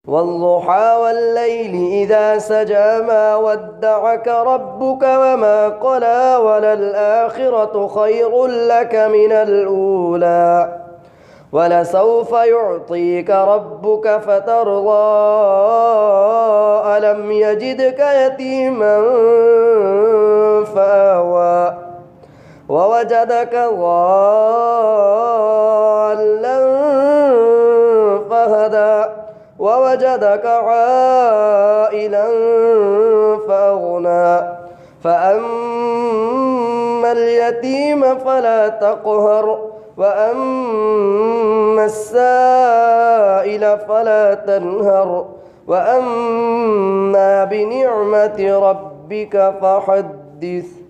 والضحى والليل إذا سجى ما ودعك ربك وما قلى وللآخرة خير لك من الأولى ولسوف يعطيك ربك فترضى ألم يجدك يتيما فآوى ووجدك ضالا فهدى ووجدك عائلا فأغنى فأما اليتيم فلا تقهر وأما السائل فلا تنهر وأما بنعمة ربك فحدث.